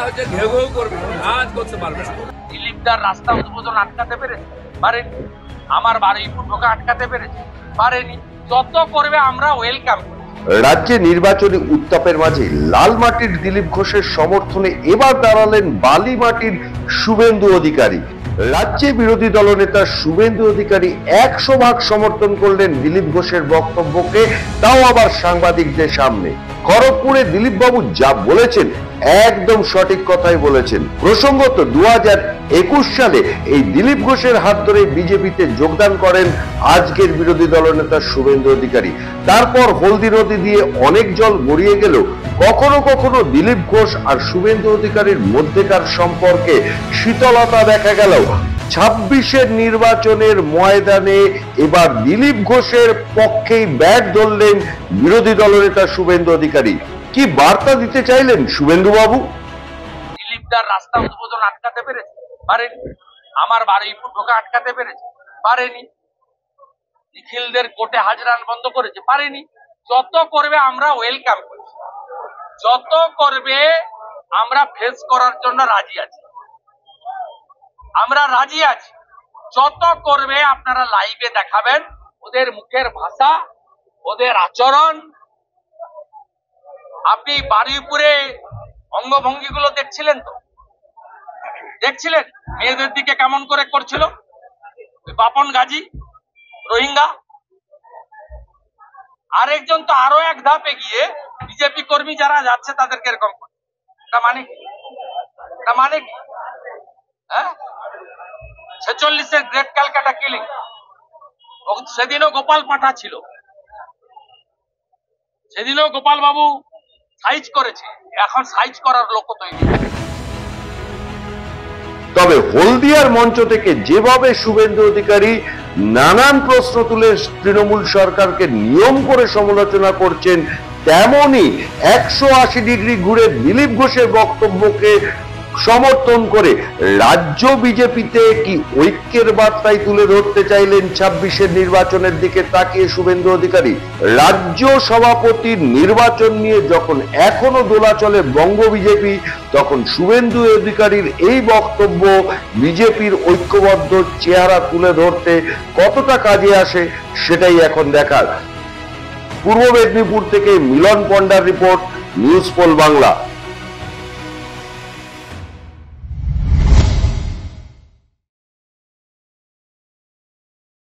হচ্ছে ঘেউ ঘেউ করবে, কাজ করতে পারবে না। দিলীপদার রাস্তা উদ্বোধন আটকাতে পেরেছে? পারেনি। আমার বারুইপুর ঢোকা আটকাতে পেরেছে? পারেনি। যত করবে আমরা ওয়েলকাম। রাজ্যে নির্বাচনী উত্তাপের মাঝে লাল মাটির দিলীপ ঘোষের সমর্থনে এবার দাঁড়ালেন বালি মাটির শুভেন্দু অধিকারী। রাজ্যে বিরোধী দলনেতা শুভেন্দু অধিকারী 100% সমর্থন করলেন দিলীপ ঘোষের বক্তব্যকে, তাও আবার সাংবাদিকদের সামনে। খড়গপুরে দিলীপ বাবু যা বলেছেন একদম সঠিক কথাই বলেছেন। প্রসঙ্গত 2021 সালে এই দিলীপ ঘোষের হাত ধরে বিজেপিতে যোগদান করেন আজকের বিরোধী দলনেতা শুভেন্দু অধিকারী। তারপর হলদি নদী দিয়ে অনেক জল গড়িয়ে গেল। কখনো কখনো দিলীপ ঘোষ আর শুভেন্দু অধিকারীর মধ্যেকার সম্পর্কে শীতলতা দেখা গেল। 26-এর নির্বাচনের ময়দানে এবার দিলীপ ঘোষের পক্ষেই ব্যাট ধরলেন বিরোধী দলনেতা শুভেন্দু অধিকারী। কি বার্তা দিতে চাইলেন শুভেন্দু বাবু? দিলীপদার রাস্তা উদ্বোধন আটকাতে পেরেছে? পারেনি। আমার বারুইপুর ঢোকা আটকাতে পেরেছে? পারেনি। নিখিলদের কোর্টে হাজরান বন্ধ করেছে? পারেনি। যত করবে আমরা ওয়েলকাম করি, যত করবে আমরা ফেস করার জন্য রাজি আছি, আমরা রাজি আছি। যত করবে আপনারা লাইভে দেখাবেন ওদের মুখের ভাষা, ওদের আচরণ। আপনি বারুইপুরে অঙ্গভঙ্গি গুলো দেখছিলেন তো? দেখছিলেন মেয়েদের দিকে কেমন করে করছিল বাপন গাজী রোহিঙ্গা। আরেকজন তো আরো এক ধাপে গিয়ে বিজেপি কর্মী যারা যাচ্ছে তাদেরকে এরকম করে। এটা মানে কি? এটা মানে কি? হ্যাঁ, 46-এর গ্রেট ক্যালকাটা কিলিং, সেদিনও গোপাল পাঠা ছিল, সেদিনও গোপাল বাবু সাইজ করেছে, এখন সাইজ করার লোক তৈরি। তবে হলদিয়ার মঞ্চ থেকে যেভাবে শুভেন্দু অধিকারী নানান প্রশ্ন তুলে তৃণমূল সরকারকে নিয়ম করে সমালোচনা করছেন, তেমনি 180 ডিগ্রি ঘুরে দিলীপ ঘোষের বক্তব্যকে সমর্থন করে রাজ্য বিজেপিতে কি ঐক্যের বার্তাই তুলে ধরতে চাইলেন 26-এর নির্বাচনের দিকে তাকিয়ে শুভেন্দু অধিকারী। রাজ্য সভাপতির নির্বাচন নিয়ে যখন এখনো দোলাচলে বঙ্গ বিজেপি, তখন শুভেন্দু অধিকারীর এই বক্তব্য বিজেপির ঐক্যবদ্ধ চেহারা তুলে ধরতে কতটা কাজে আসে সেটাই এখন দেখার। পূর্ব মেদিনীপুর থেকে মিলন পণ্ডার রিপোর্ট, নিউজ পোল বাংলা।